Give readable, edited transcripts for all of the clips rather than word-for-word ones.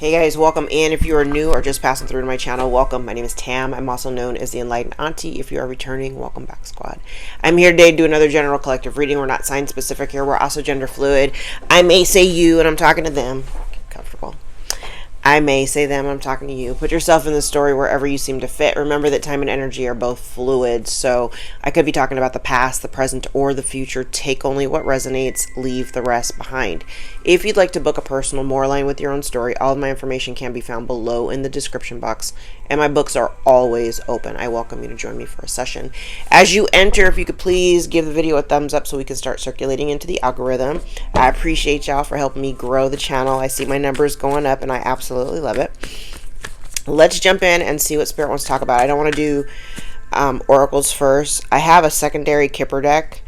Hey guys, welcome in. If you are new or just passing through to my channel, welcome. My name is Tam. I'm also known as the Enlightened Auntie. If you are returning, welcome back, squad. I'm here today to do another general collective reading. We're not sign specific here. We're also gender fluid. I may say you and I'm talking to them. Get comfortable. I may say them, I'm talking to you. Put yourself in the story wherever you seem to fit. Remember that time and energy are both fluid. So I could be talking about the past, the present, or the future. Take only what resonates, leave the rest behind. If you'd like to book a personal, more aligned with your own story, all of my information can be found below in the description box. And my books are always open. I welcome you to join me for a session. As you enter, if you could please give the video a thumbs up so we can start circulating into the algorithm. I appreciate y'all for helping me grow the channel. I see my numbers going up and I absolutely love it. Let's jump in and see what Spirit wants to talk about. I don't want to do oracles first. I have a secondary Kipper deck,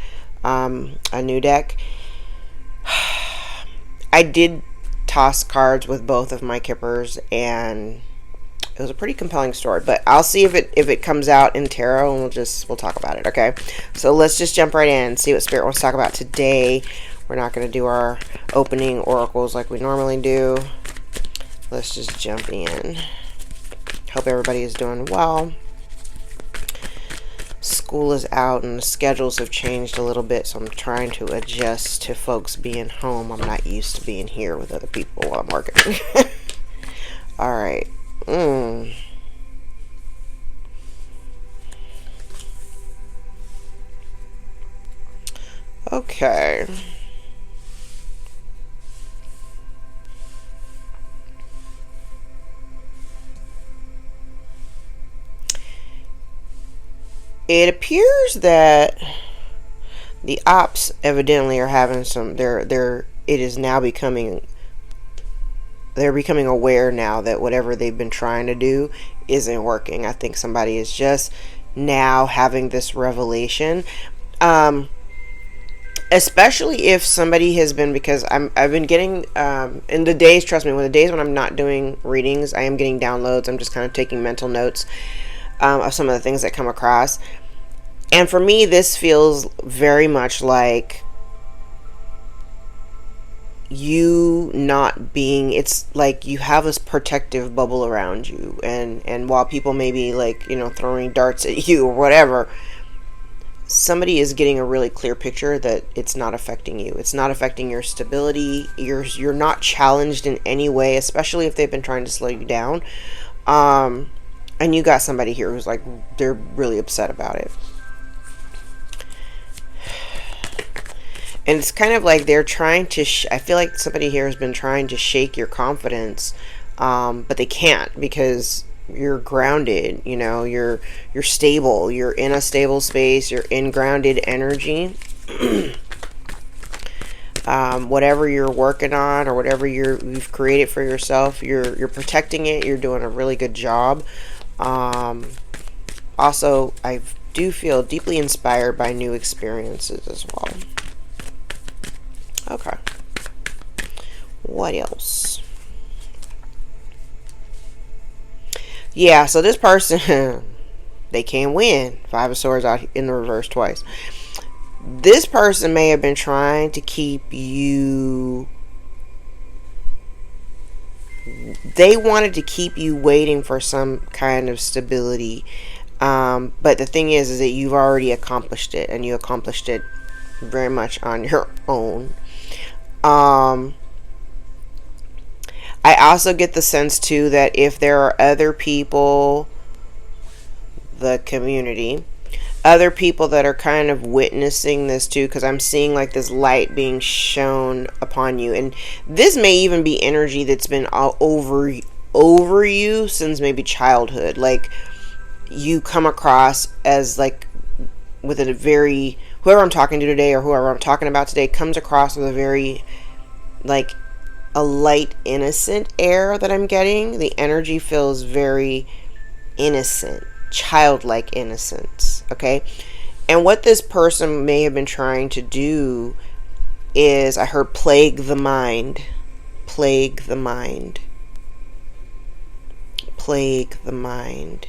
a new deck. I did toss cards with both of my Kippers and it was a pretty compelling story, but I'll see if it comes out in tarot and we'll talk about it, okay? So let's just jump right in and see what Spirit wants to talk about today. We're not going to do our opening oracles like we normally do. Let's just jump in. Hope everybody is doing well. School is out and the schedules have changed a little bit, so I'm trying to adjust to folks being home. I'm not used to being here with other people while I'm working. All right. Okay. It appears that the ops evidently are having some it is now becoming they're becoming aware now that whatever they've been trying to do isn't working. I think somebody is just now having this revelation. Especially if somebody has been, because I've been getting in the days, trust me, when I'm not doing readings, I am getting downloads. I'm just kind of taking mental notes of some of the things that come across. And for me, this feels very much like you not being, it's like you have this protective bubble around you. And while people may be like, you know, throwing darts at you or whatever, somebody is getting a really clear picture that it's not affecting you. It's not affecting your stability. You're not challenged in any way, especially if they've been trying to slow you down. And you got somebody here who's like, they're really upset about it. And it's kind of like they're trying to, I feel like somebody here has been trying to shake your confidence, but they can't because you're grounded, you know, you're stable, you're in a stable space, you're in grounded energy. Whatever you're working on or whatever you've created for yourself, you're protecting it. You're doing a really good job. Also, I do feel deeply inspired by new experiences as well. Okay. What else? Yeah, so this person, they can't win. Five of Swords out in the reverse twice. This person may have been trying to keep you, they wanted to keep you waiting for some kind of stability. But the thing is that you've already accomplished it, and you accomplished it very much on your own. I also get the sense too that if there are other people, the community, other people that are kind of witnessing this too, because I'm seeing like this light being shown upon you, and this may even be energy that's been all over you since maybe childhood. Like you come across as like with a very, whoever I'm talking to today or whoever I'm talking about today comes across with a very like a light innocent air that I'm getting. The energy feels very innocent, childlike innocence. Okay, and what this person may have been trying to do is, I heard plague the mind, plague the mind, plague the mind.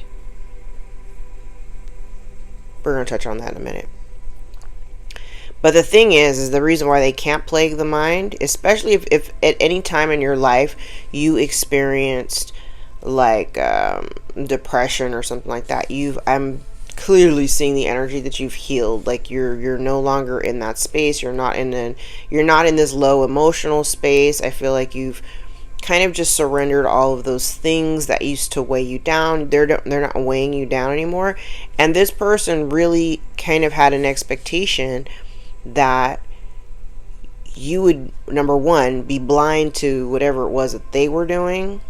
We're going to touch on that in a minute. But the thing is the reason why they can't plague the mind, especially if at any time in your life you experienced like depression or something like that, I'm clearly seeing the energy that you've healed. Like you're no longer in that space. You're not in this low emotional space. I feel like you've kind of just surrendered all of those things that used to weigh you down. They're not weighing you down anymore. And this person really kind of had an expectation that you would, number one, be blind to whatever it was that they were doing.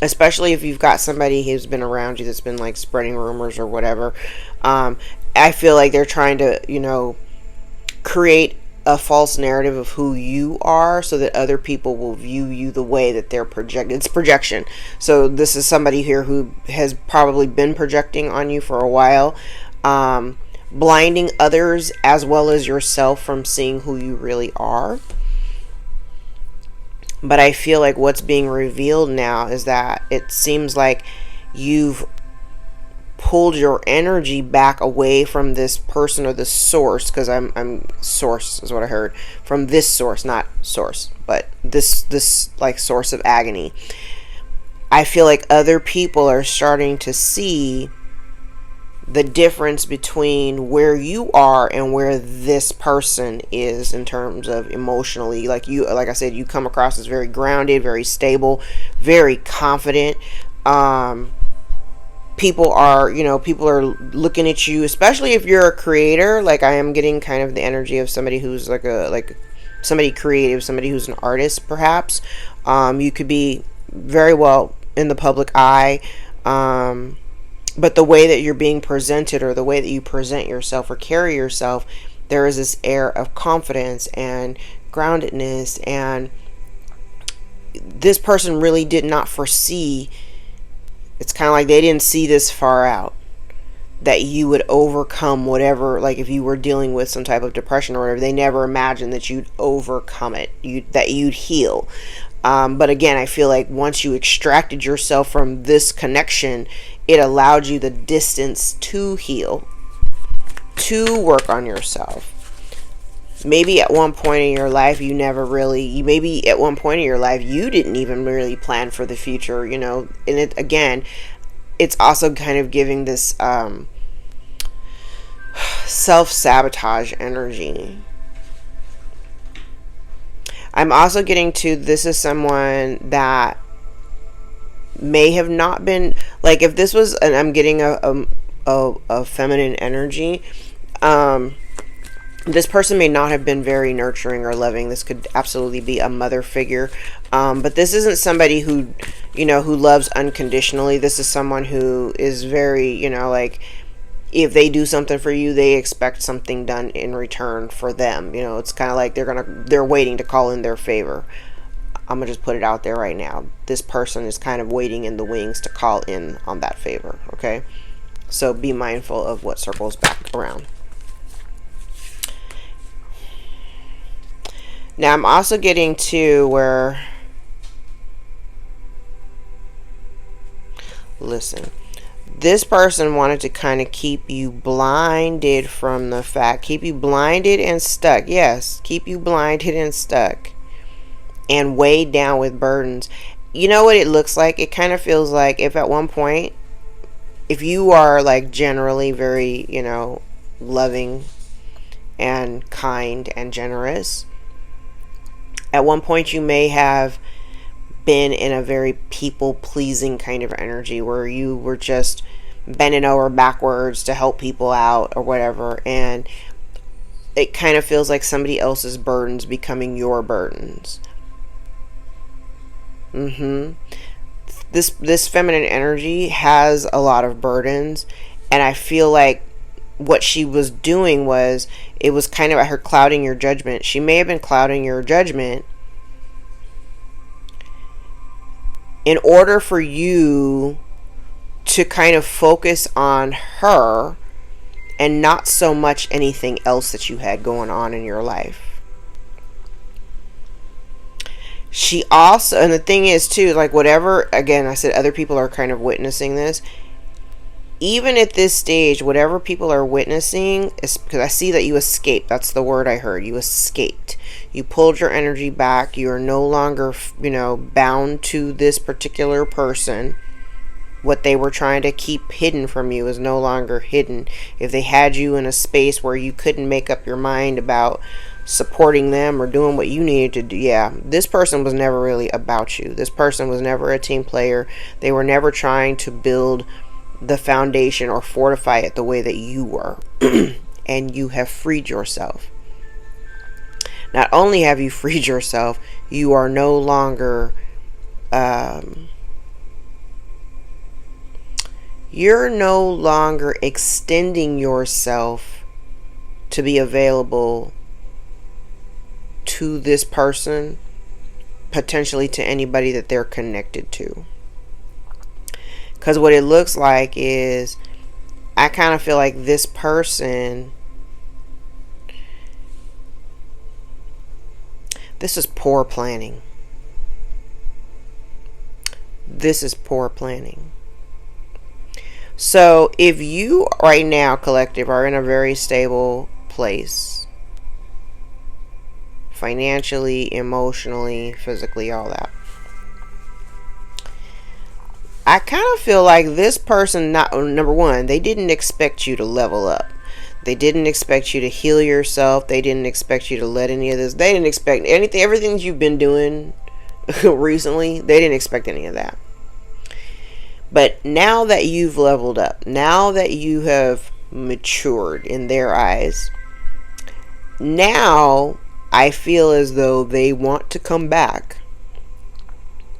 Especially if you've got somebody who's been around you that's been like spreading rumors or whatever. I feel like they're trying to, create a false narrative of who you are so that other people will view you the way that they're projecting. It's projection. So this is somebody here who has probably been projecting on you for a while, blinding others as well as yourself from seeing who you really are. But I feel like what's being revealed now is that it seems like you've pulled your energy back away from this person or the source, because I'm source is what I heard, from this source, not source, but this like source of agony. I feel like other people are starting to see the difference between where you are and where this person is in terms of emotionally. Like I said, you come across as very grounded, very stable, very confident. People are looking at you, especially if you're a creator. Like I am getting kind of the energy of somebody who's like somebody creative, somebody who's an artist, perhaps. You could be very well in the public eye. But the way that you're being presented, or the way that you present yourself or carry yourself, there is this air of confidence and groundedness. And this person really did not foresee, it's kind of like they didn't see this far out, that you would overcome whatever, like if you were dealing with some type of depression or whatever, they never imagined that you'd overcome it, that you'd heal. But again, I feel like once you extracted yourself from this connection, it allowed you the distance to heal, to work on yourself. Maybe at one point in your life, maybe at one point in your life, you didn't even really plan for the future, and it's also kind of giving this self-sabotage energy. I'm also getting to, this is someone that may have not been, like if this was, and I'm getting a feminine energy, this person may not have been very nurturing or loving. This could absolutely be a mother figure. But this isn't somebody who loves unconditionally. This is someone who is very, like, if they do something for you, they expect something done in return for them. It's kind of like they're waiting to call in their favor. I'm gonna just put it out there right now. This person is kind of waiting in the wings to call in on that favor. Okay, so be mindful of what circles back around. Now I'm also getting to where, listen, this person wanted to kind of keep you blinded from the fact, keep you blinded and stuck. Yes, keep you blinded and stuck and weighed down with burdens. You know what it looks like? It kind of feels like if at one point, if you are like generally very, loving and kind and generous, at one point you may have been in a very people-pleasing kind of energy where you were just bending over backwards to help people out or whatever, and it kind of feels like somebody else's burdens becoming your burdens. This feminine energy has a lot of burdens, and I feel like what she was doing was, it was kind of her clouding your judgment. She may have been clouding your judgment in order for you to kind of focus on her and not so much anything else that you had going on in your life. She also, and the thing is too, like whatever, again, I said other people are kind of witnessing this. even at this stage, whatever people are witnessing is because I see that you escaped. That's the word I heard. You escaped. You pulled your energy back. You are no longer, bound to this particular person. What they were trying to keep hidden from you is no longer hidden. If they had you in a space where you couldn't make up your mind about supporting them or doing what you needed to do, yeah, this person was never really about you. This person was never a team player. They were never trying to build the foundation or fortify it the way that you were. And you have freed yourself. Not only have you freed yourself, you are no longer you're no longer extending yourself to be available to this person, potentially to anybody that they're connected to. Because what it looks like is, I kind of feel like this person, this is poor planning. This is poor planning. So if you right now, collective, are in a very stable place, financially, emotionally, physically, all that, I kind of feel like this person, number one, they didn't expect you to level up. They didn't expect you to heal yourself. They didn't expect you to let any of this. They didn't expect anything. Everything you've been doing recently, they didn't expect any of that. But now that you've leveled up, now that you have matured in their eyes, now I feel as though they want to come back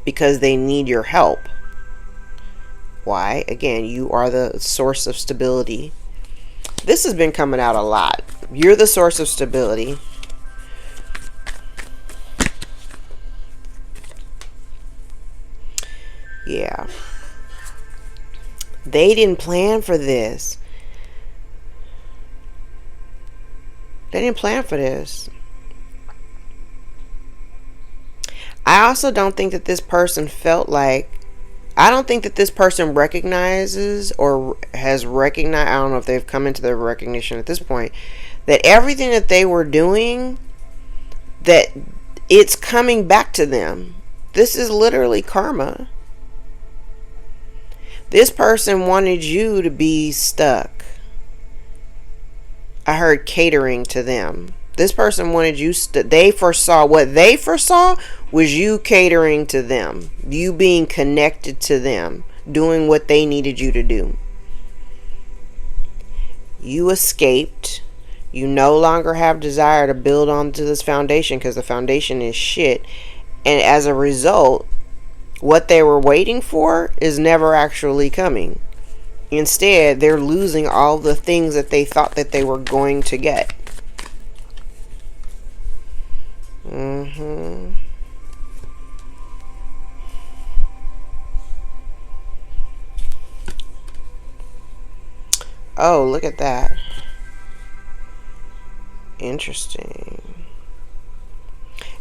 because they need your help. Why? Again, you are the source of stability. This has been coming out a lot. You're the source of stability. Yeah. They didn't plan for this. They didn't plan for this. I also don't think that this person felt like, I don't think that this person recognizes or has recognized, I don't know if they've come into their recognition at this point, that everything that they were doing, that it's coming back to them. This is literally karma. This person wanted you to be stuck. I heard catering to them. This person wanted you they foresaw, what they foresaw was you catering to them. You being connected to them. Doing what they needed you to do. You escaped. You no longer have desire to build onto this foundation because the foundation is shit. And as a result, what they were waiting for is never actually coming. Instead, they're losing all the things that they thought that they were going to get. Oh, look at that. Interesting.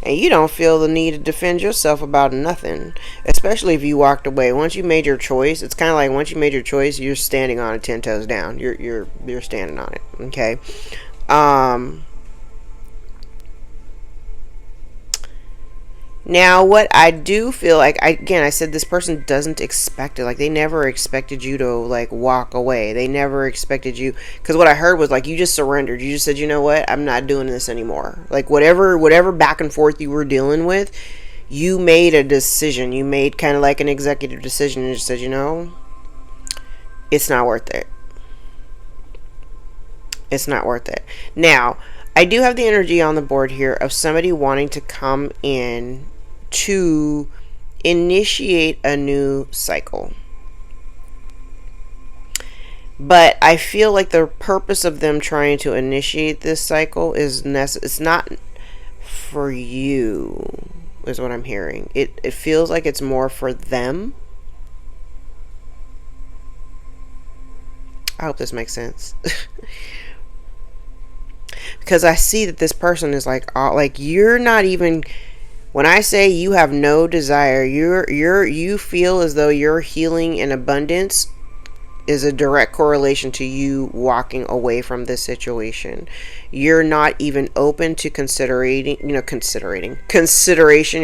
And you don't feel the need to defend yourself about nothing, especially if you walked away. Once you made your choice, it's kind of like once you made your choice, you're standing on it 10 toes down. You're standing on it. Okay. Now, what I do feel like, I said this person doesn't expect it. Like, they never expected you to, like, walk away. They never expected you. Because what I heard was, like, you just surrendered. You just said, you know what? I'm not doing this anymore. Like, whatever back and forth you were dealing with, you made a decision. You made kind of like an executive decision and just said, you know, it's not worth it. It's not worth it. Now, I do have the energy on the board here of somebody wanting to come in to initiate a new cycle. But I feel like the purpose of them trying to initiate this cycle is it's not for you, is what I'm hearing. It feels like it's more for them. I hope this makes sense. Because I see that this person is like you're not even, when I say you have no desire, you feel as though your healing and abundance is a direct correlation to you walking away from this situation. You're not even open to consideration. You're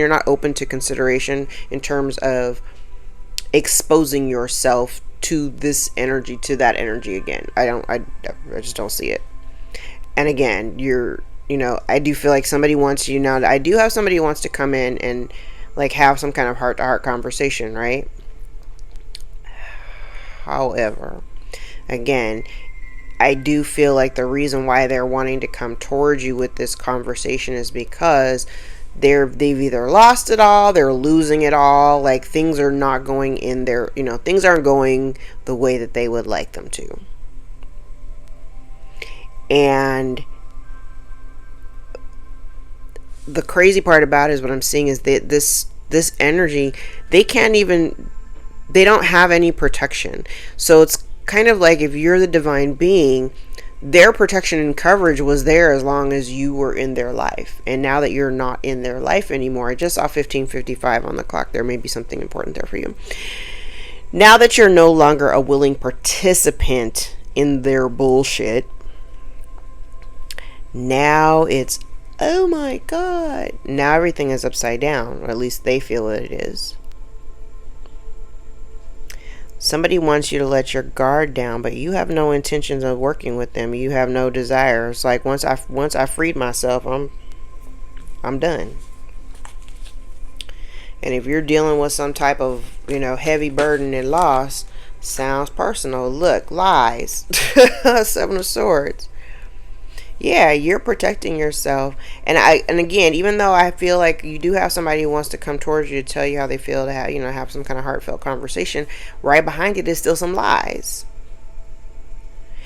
not open to consideration in terms of exposing yourself to this energy, to that energy again. I just don't see it. And again, I do feel like somebody wants you now. I do have somebody who wants to come in and like have some kind of heart-to-heart conversation, right? However, again, I do feel like the reason why they're wanting to come towards you with this conversation is because they've either lost it all, they're losing it all, like things are not going in their, things aren't going the way that they would like them to. And the crazy part about it is what I'm seeing is that this energy, they don't have any protection. So it's kind of like if you're the divine being, their protection and coverage was there as long as you were in their life. And now that you're not in their life anymore, I just saw 15:55 on the clock. There may be something important there for you. Now that you're no longer a willing participant in their bullshit, now it's, oh my God, now everything is upside down, or at least they feel that it is. Somebody wants you to let your guard down, but you have no intentions of working with them. You have no desire. It's like once I freed myself, I'm done. And if you're dealing with some type of, heavy burden and loss, sounds personal. Look, lies. 7 of Swords. Yeah, you're protecting yourself. And again, even though I feel like you do have somebody who wants to come towards you to tell you how they feel, to have some kind of heartfelt conversation, right behind it is still some lies.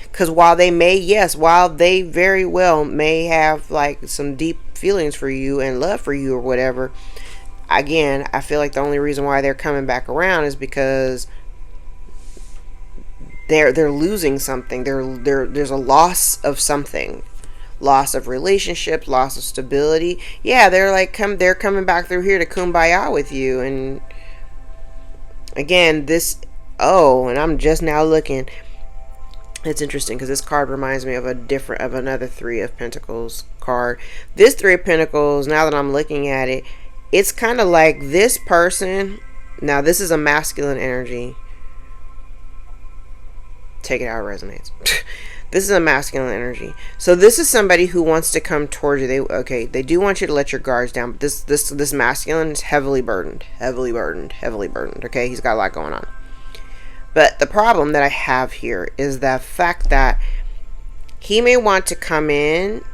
Because while they very well may have like some deep feelings for you and love for you or whatever, again, I feel like the only reason why they're coming back around is because they're losing something. There's a loss of something. Loss of relationships, loss of stability. Yeah, they're coming back through here to kumbaya with you. And again, and I'm just now looking. It's interesting because this card reminds me of another 3 of Pentacles card. This 3 of Pentacles, now that I'm looking at it, it's kind of like this person. Now this is a masculine energy. Take it how it resonates. This is a masculine energy. So this is somebody who wants to come towards you. They do want you to let your guards down, but this masculine is heavily burdened. Okay, he's got a lot going on. But the problem that I have here is the fact that he may want to come in,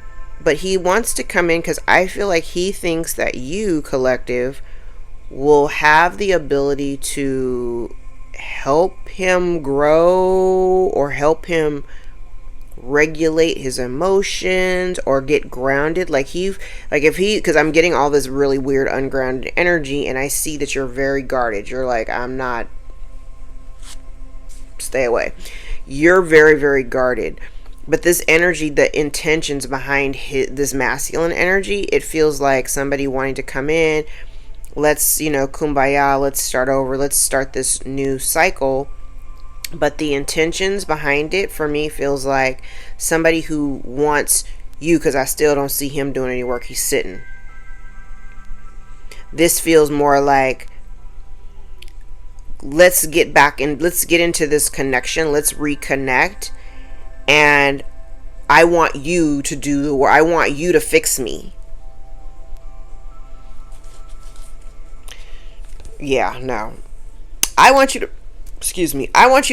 but he wants to come in because I feel like he thinks that you, collective, will have the ability to help him grow or help him regulate his emotions or get grounded. Because I'm getting all this really weird ungrounded energy, and I see that you're very guarded. You're like, I'm not, stay away. You're very, very guarded. But this energy, the intentions behind this masculine energy, it feels like somebody wanting to come in, let's, kumbaya, let's start over, let's start this new cycle. But the intentions behind it for me feels like somebody who wants you, because I still don't see him doing any work. He's sitting. This feels more like, let's get back and let's get into this connection. Let's reconnect. And I want you to do the work. I want you to fix me. Yeah, no. I want you to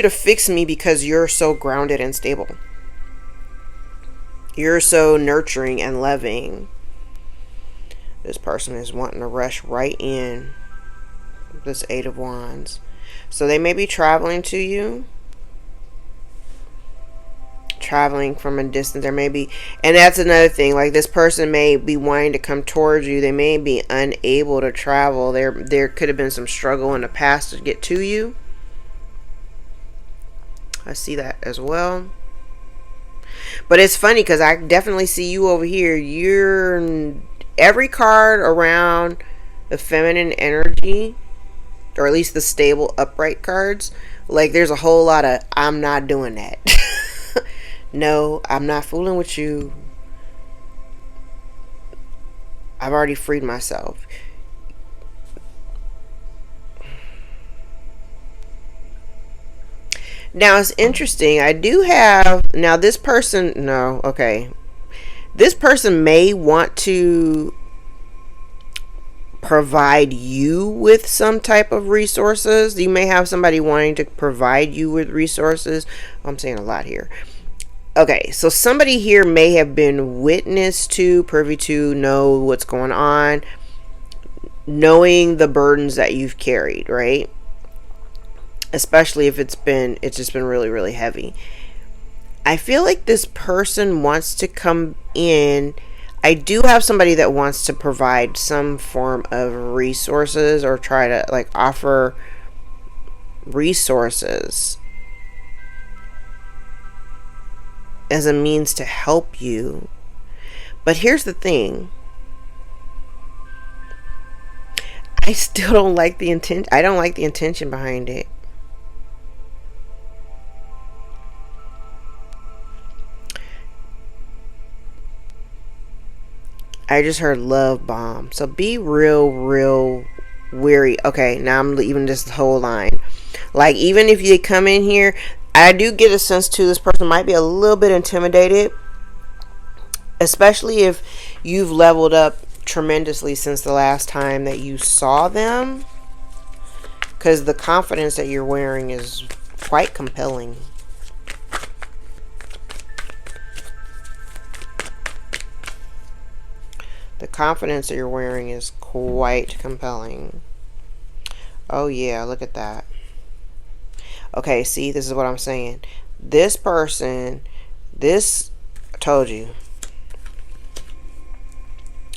fix me because you're so grounded and stable. You're so nurturing and loving. This person is wanting to rush right in. This 8 of Wands. So they may be traveling to you. Traveling from a distance. There may be, and that's another thing, like this person may be wanting to come towards you. They may be unable to travel. There could have been some struggle in the past to get to you. I see that as well. But it's funny because I definitely see you over here. You're every card around the feminine energy, or at least the stable upright cards, Like, there's a whole lot of, I'm not doing that. No, I'm not fooling with you. I've already freed myself. Now, it's interesting. I do have, now this person, no, okay. This person may want to provide you with some type of resources. You may have somebody wanting to provide you with resources. I'm saying a lot here. Okay, so somebody here may have been witness to, privy to, know what's going on, knowing the burdens that you've carried, right? Especially if it's just been really, really heavy. I feel like this person wants to come in. I do have somebody that wants to provide some form of resources, or try to like offer resources as a means to help you. But here's the thing. I still don't like the intent. I don't like the intention behind it. I just heard love bomb. So be real, real weary. Okay, now I'm leaving this whole line. Like, even if you come in here, I do get a sense too, this person might be a little bit intimidated. Especially if you've leveled up tremendously since the last time that you saw them. Because the confidence that you're wearing is quite compelling. The confidence that you're wearing is quite compelling. Oh yeah, look at that. Okay, see, this is what I'm saying. This person, I told you.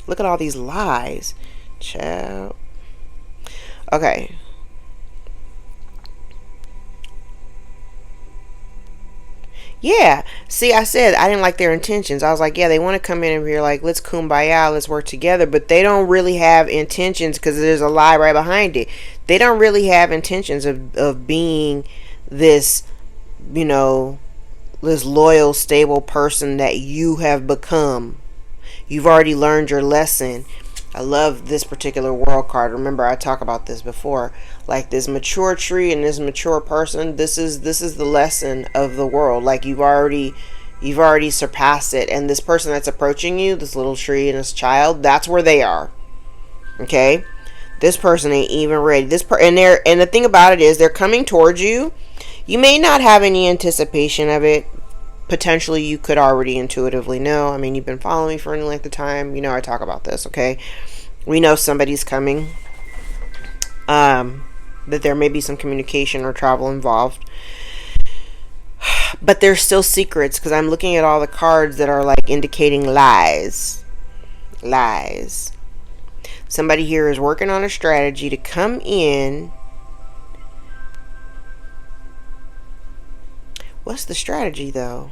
Look at all these lies. Child. Okay. Yeah. See, I said I didn't like their intentions. I was like, yeah, they want to come in and be like, let's kumbaya, let's work together. But they don't really have intentions, because there's a lie right behind it. They don't really have intentions of being this, you know, this loyal, stable person that you have become. You've already learned your lesson. I love this particular world card. Remember, I talked about this before. Like, this mature tree and this mature person, this is the lesson of the world. Like, you've already surpassed it. And this person that's approaching you, this little tree and this child, that's where they are. Okay? This person ain't even ready. And the thing about it is, they're coming towards you. You may not have any anticipation of it. Potentially you could already intuitively know. I mean, you've been following me for any length of time. You know I talk about this, okay? We know somebody's coming. That there may be some communication or travel involved. But there's still secrets, because I'm looking at all the cards that are like indicating lies. Lies. Somebody here is working on a strategy to come in. What's the strategy though?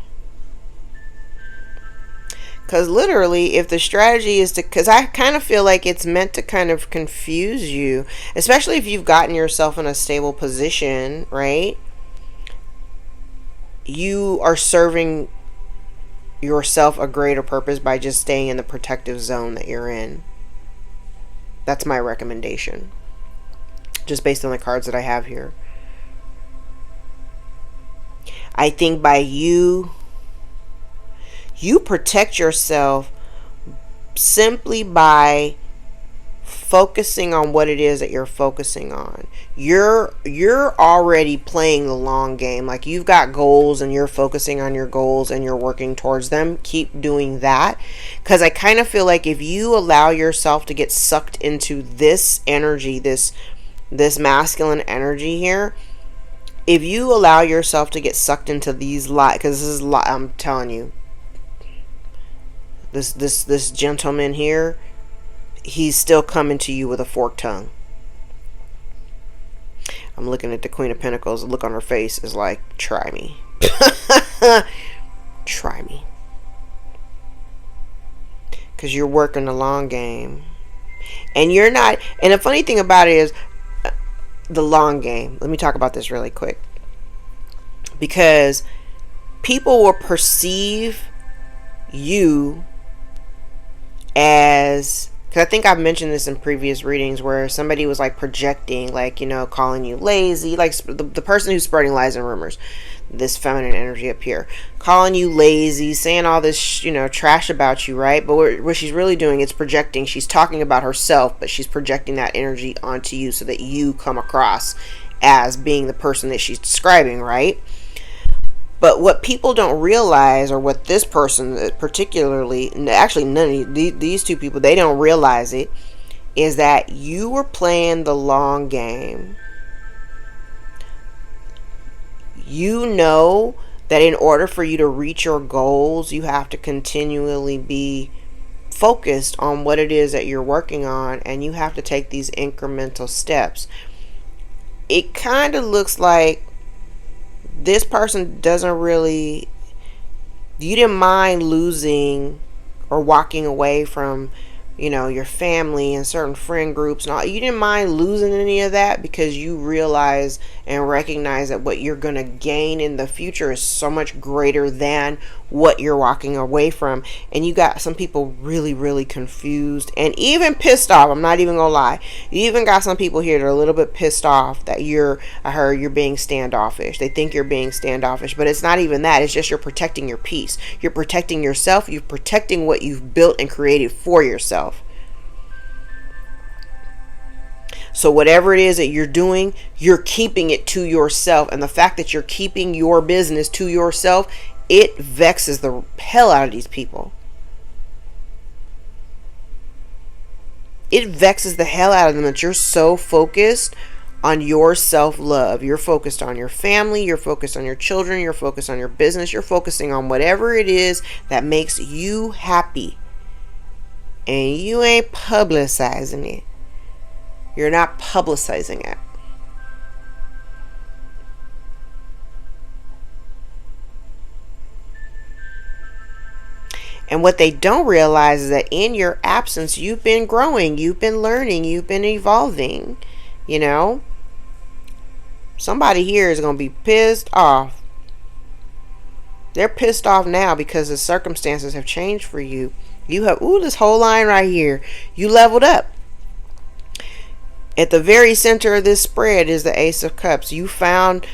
Because literally, if the strategy is to, because I kind of feel like it's meant to kind of confuse you, especially if you've gotten yourself in a stable position, right? You are serving yourself a greater purpose by just staying in the protective zone that you're in. That's my recommendation, just based on the cards that I have here. I think by you protect yourself simply by focusing on what it is that you're focusing on. You're already playing the long game. Like, you've got goals and you're focusing on your goals and you're working towards them. Keep doing that, because I kind of feel like if you allow yourself to get sucked into this energy, this masculine energy here, if you allow yourself to get sucked into these lies, because this is I'm telling you, this gentleman here, he's still coming to you with a forked tongue. I'm looking at the Queen of Pentacles. The look on her face is like, try me. Try me. Because you're working the long game. And you're not, and the funny thing about it is, the long game. Let me talk about this really quick. because people will perceive you as, because I think I've mentioned this in previous readings where somebody was like projecting, like, you know, calling you lazy, like the person who's spreading lies and rumors, this feminine energy up here, calling you lazy, saying all this, you know, trash about you, right? But what she's really doing is projecting. She's talking about herself, but she's projecting that energy onto you so that you come across as being the person that she's describing, right? But what people don't realize, or what this person particularly, actually none of these two people, they don't realize it, is that you were playing the long game. You know that in order for you to reach your goals, you have to continually be focused on what it is that you're working on, and you have to take these incremental steps. It kind of looks like this person doesn't really, you didn't mind losing or walking away from, you know, your family and certain friend groups and all. You didn't mind losing any of that because you realize and recognize that what you're going to gain in the future is so much greater than what you're walking away from. And you got some people really, really confused and even pissed off. I'm not even gonna lie. You even got some people here that are a little bit pissed off that I heard you're being standoffish. They think you're being standoffish, but it's not even that. It's just you're protecting your peace. You're protecting yourself. You're protecting what you've built and created for yourself. So whatever it is that you're doing, you're keeping it to yourself. And the fact that you're keeping your business to yourself, it vexes the hell out of these people. It vexes the hell out of them that you're so focused on your self-love. You're focused on your family. You're focused on your children. You're focused on your business. You're focusing on whatever it is that makes you happy. And you ain't publicizing it. You're not publicizing it. And what they don't realize is that in your absence, you've been growing, you've been learning, you've been evolving. You know, somebody here is going to be pissed off. They're pissed off now because the circumstances have changed for you. You have, this whole line right here. You leveled up. At the very center of this spread is the Ace of Cups. You found,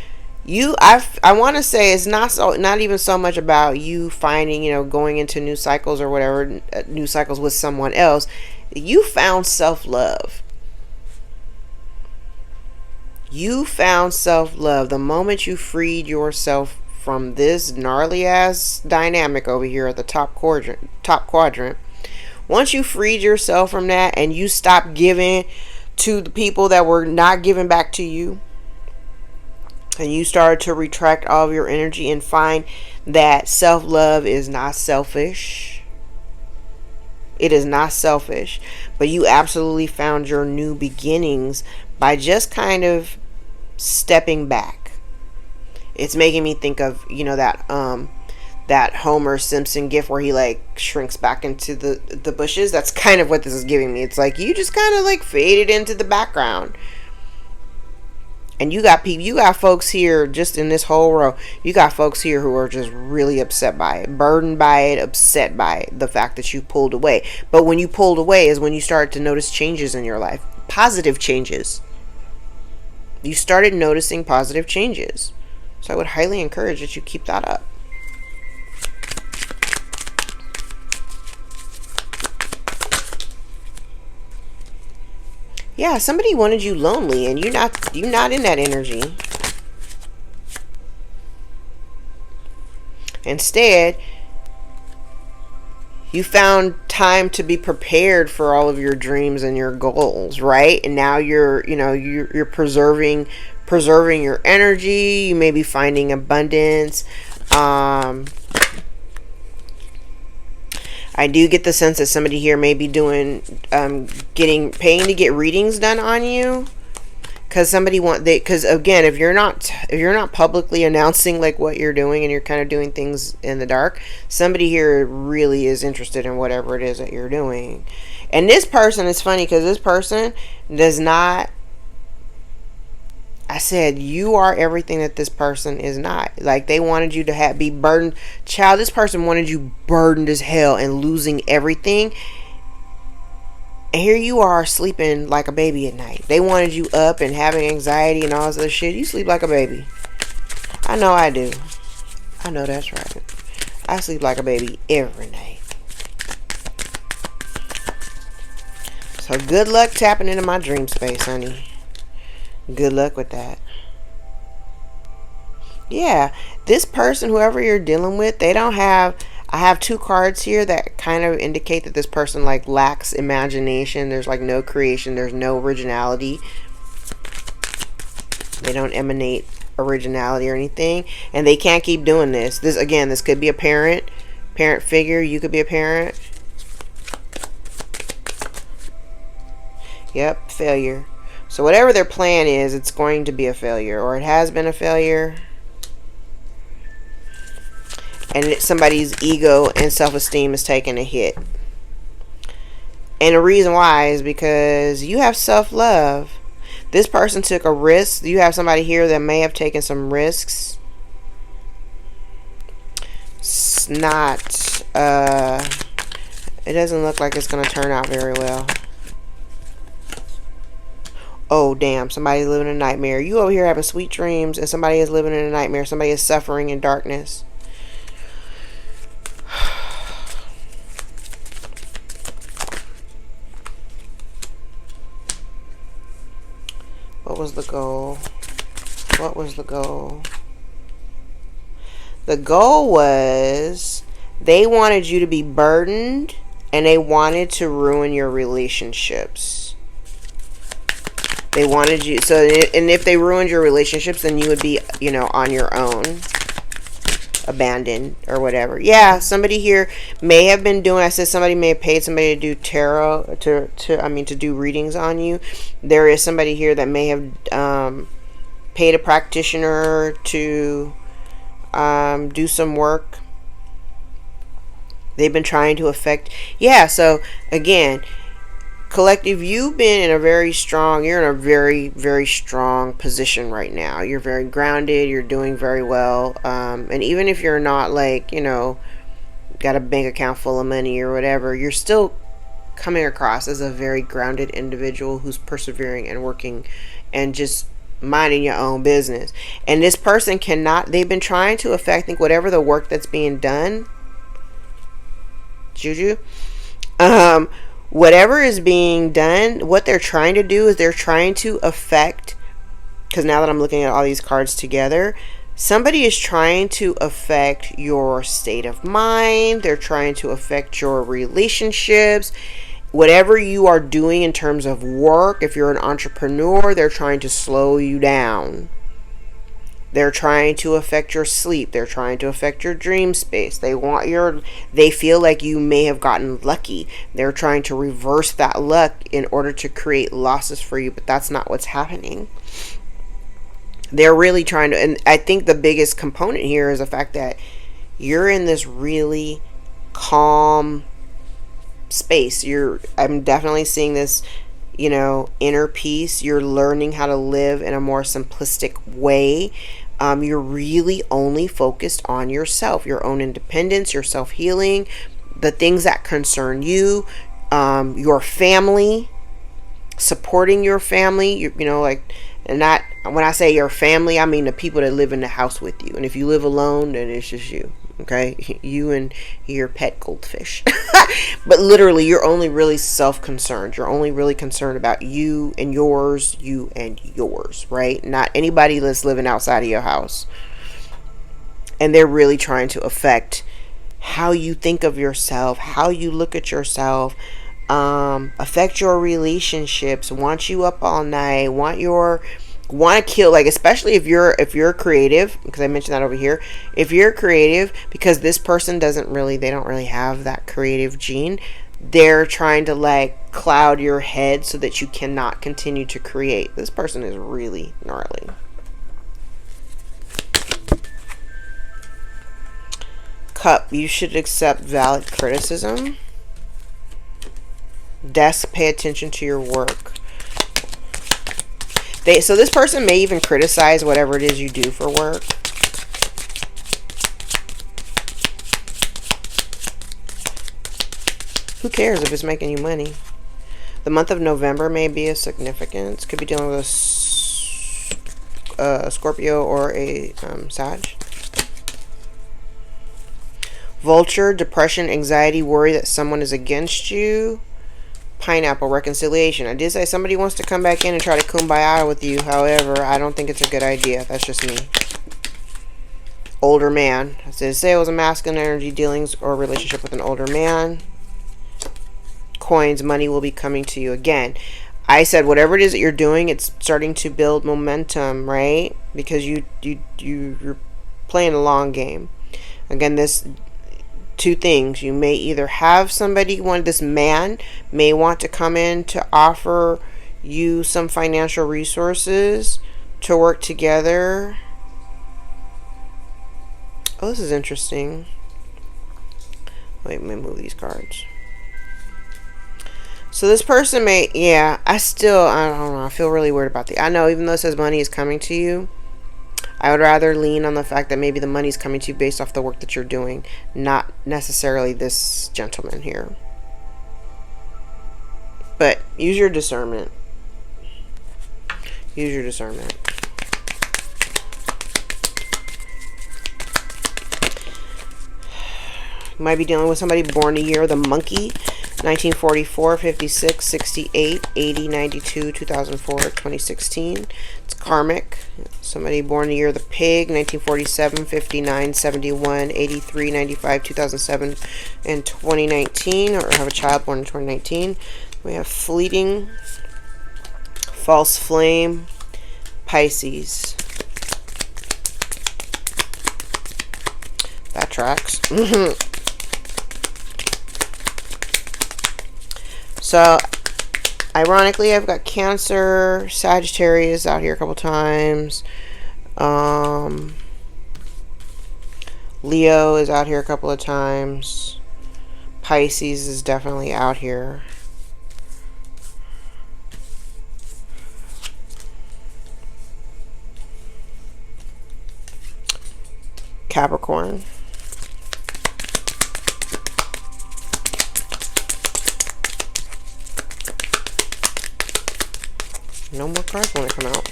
I want to say it's not even so much about you finding, you know, going into new cycles or whatever, new cycles with someone else. You found self-love. You found self-love. The moment you freed yourself from this gnarly ass dynamic over here at the top quadrant, once you freed yourself from that and you stopped giving to the people that were not giving back to you, and you started to retract all of your energy and find that self-love is not selfish. It is not selfish, but you absolutely found your new beginnings by just kind of stepping back. It's making me think of, you know, that Homer Simpson gif where he like shrinks back into the bushes. That's kind of what this is giving me. It's like you just kind of like faded into the background. And you got folks here just in this whole row. You got folks here who are just really upset by it, burdened by it, upset by it, the fact that you pulled away. But when you pulled away is when you started to notice changes in your life, positive changes. You started noticing positive changes. So I would highly encourage that you keep that up. Yeah, somebody wanted you lonely and you're not in that energy. Instead, you found time to be prepared for all of your dreams and your goals, right? And now you're preserving your energy. You may be finding abundance. I do get the sense that somebody here may be doing, paying to get readings done on you, because because again, if you're not publicly announcing like what you're doing and you're kind of doing things in the dark, somebody here really is interested in whatever it is that you're doing. And this person is funny because this person does not. I said, you are everything that this person is not. Like, they wanted you to be burdened. Child, this person wanted you burdened as hell and losing everything. And here you are sleeping like a baby at night. They wanted you up and having anxiety and all this other shit. You sleep like a baby. I know I do. I know that's right. I sleep like a baby every night. So good luck tapping into my dream space, honey. Good luck with that. Yeah, this person, whoever you're dealing with, they don't have... I have 2 cards here that kind of indicate that this person like lacks imagination. There's like no creation. There's no originality. They don't emanate originality or anything. And they can't keep doing this. This, again, this could be a parent figure. You could be a parent. Yep, failure. So whatever their plan is, it's going to be a failure. Or it has been a failure. And somebody's ego and self-esteem is taking a hit. And the reason why is because you have self-love. This person took a risk. You have somebody here that may have taken some risks. It's not, it doesn't look like it's going to turn out very well. Oh, damn. Somebody's living a nightmare. You over here having sweet dreams and somebody is living in a nightmare. Somebody is suffering in darkness. What was the goal? What was the goal? The goal was they wanted you to be burdened and they wanted to ruin your relationships. They wanted you, so, and if they ruined your relationships, then you would be, you know, on your own, abandoned or whatever. Yeah, somebody here may have been doing, I said somebody may have paid somebody to do tarot, to do readings on you. There is somebody here that may have paid a practitioner to do some work. They've been trying to affect, yeah, so again, collective, you've been in a very strong, you're in a very, very strong position right now. You're very grounded. You're doing very well. And even if you're not like, you know, got a bank account full of money or whatever, you're still coming across as a very grounded individual who's persevering and working and just minding your own business. And this person cannot, they've been trying to affect, I think, whatever the work that's being done, Juju, whatever is being done, what they're trying to do is they're trying to affect, because now that I'm looking at all these cards together, somebody is trying to affect your state of mind. They're trying to affect your relationships. Whatever you are doing in terms of work, if you're an entrepreneur, they're trying to slow you down. They're trying to affect your sleep. They're trying to affect your dream space. They feel like you may have gotten lucky. They're trying to reverse that luck in order to create losses for you, but that's not what's happening. They're really trying to, and I think the biggest component here is the fact that you're in this really calm space. I'm definitely seeing this, you know, inner peace. You're learning how to live in a more simplistic way. You're really only focused on yourself, your own independence, your self-healing, the things that concern you, your family, supporting your family, you know, like, and not, when I say your family, I mean the people that live in the house with you. And if you live alone, then it's just you. Okay, you and your pet goldfish. But literally, you're only really self-concerned. You're only really concerned about you and yours, right? Not anybody that's living outside of your house. And they're really trying to affect how you think of yourself, how you look at yourself, affect your relationships, want you up all night, want to kill, like, especially if you're creative, because I mentioned that over here. If you're creative, because this person they don't really have that creative gene, they're trying to like cloud your head so that you cannot continue to create. This person is really gnarly. Cup, you should accept valid criticism. Desk, pay attention to your work. So this person may even criticize whatever it is you do for work. Who cares if it's making you money? The month of November may be of significance. Could be dealing with a Scorpio or a Sag. Vulture, depression, anxiety, worry that someone is against you. Pineapple, reconciliation. I did say somebody wants to come back in and try to kumbaya with you. However, I don't think it's a good idea. That's just me. Older man. I did say it was a masculine energy dealings or relationship with an older man. Coins, money will be coming to you again. I said whatever it is that you're doing, it's starting to build momentum, right? Because you're playing a long game. Again, this two things. You may either have somebody, this man may want to come in to offer you some financial resources to work together. Oh, this is interesting. Wait, let me move these cards. So this person may, I don't know, I feel really weird about the, I know even though it says money is coming to you, I would rather lean on the fact that maybe the money's coming to you based off the work that you're doing, not necessarily this gentleman here. But use your discernment. Use your discernment. You might be dealing with somebody born a year, the monkey. 1944, 56, 68, 80, 92, 2004, 2016. It's karmic. Somebody born the year the pig. 1947, 59, 71, 83, 95, 2007, and 2019. Or have a child born in 2019. We have fleeting, false flame, Pisces. That tracks. So, ironically, I've got Cancer, Sagittarius out here a couple times. Leo is out here a couple of times. Pisces is definitely out here. Capricorn. No more cards want to come out.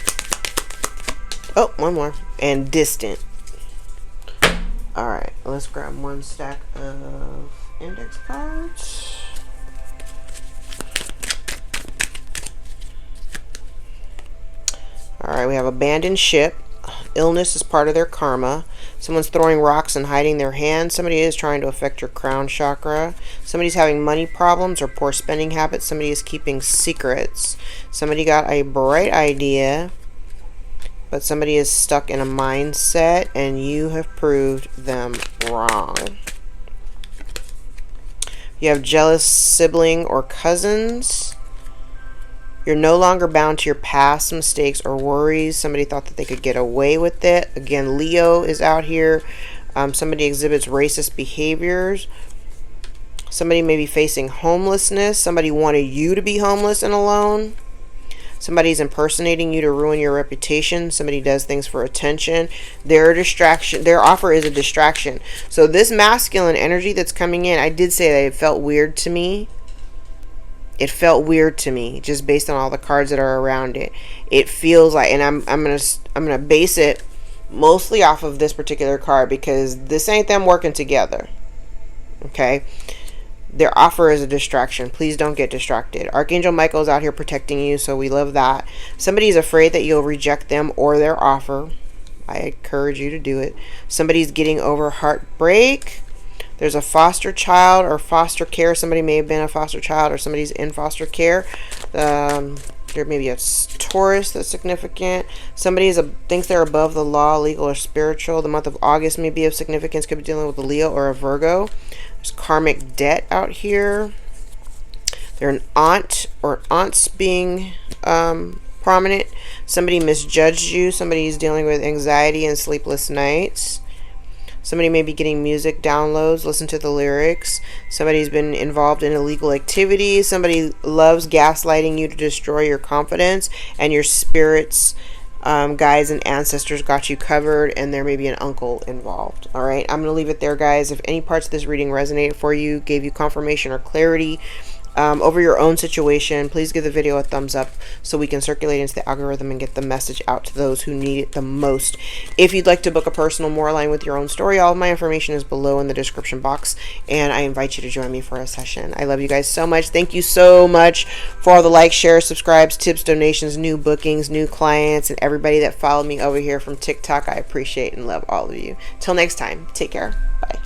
Oh, one more. And distant. Alright, let's grab one stack of index cards. Alright, we have abandoned ship. Illness is part of their karma. Someone's throwing rocks and hiding their hands. Somebody is trying to affect your crown chakra. Somebody's having money problems or poor spending habits. Somebody is keeping secrets. Somebody got a bright idea, but somebody is stuck in a mindset and you have proved them wrong. You have jealous sibling or cousins. You're no longer bound to your past mistakes or worries. Somebody thought that they could get away with it. Again, Leo is out here. Somebody exhibits racist behaviors. Somebody may be facing homelessness. Somebody wanted you to be homeless and alone. Somebody's impersonating you to ruin your reputation. Somebody does things for attention. Their distraction, their offer is a distraction. So this masculine energy that's coming in, I did say that it felt weird to me. It felt weird to me just based on all the cards that are around it. It feels like, and I'm gonna base it mostly off of this particular card because this ain't them working together. Okay, their offer is a distraction. Please don't get distracted. Archangel Michael is out here protecting you, so we love that. Somebody's afraid that you'll reject them or their offer. I encourage you to do it. Somebody's getting over heartbreak. There's a foster child or foster care. Somebody may have been a foster child or somebody's in foster care. There may be a Taurus that's significant. Somebody thinks they're above the law, legal, or spiritual. The month of August may be of significance. Could be dealing with a Leo or a Virgo. There's karmic debt out here. They're an aunt or aunts being prominent. Somebody misjudged you. Somebody's dealing with anxiety and sleepless nights. Somebody may be getting music downloads. Listen to the lyrics. Somebody's been involved in illegal activities. Somebody loves gaslighting you to destroy your confidence, and your spirits, guides and ancestors got you covered, and there may be an uncle involved. All right, I'm going to leave it there, guys. If any parts of this reading resonated for you, gave you confirmation or clarity over your own situation, please give the video a thumbs up so we can circulate into the algorithm and get the message out to those who need it the most. If you'd like to book a personal more aligned with your own story, all of my information is below in the description box, and I invite you to join me for a session. I love you guys so much. Thank you so much for all the likes, shares, subscribes, tips, donations, new bookings, new clients, and everybody that followed me over here from TikTok. I appreciate and love all of you. Till next time, take care. Bye.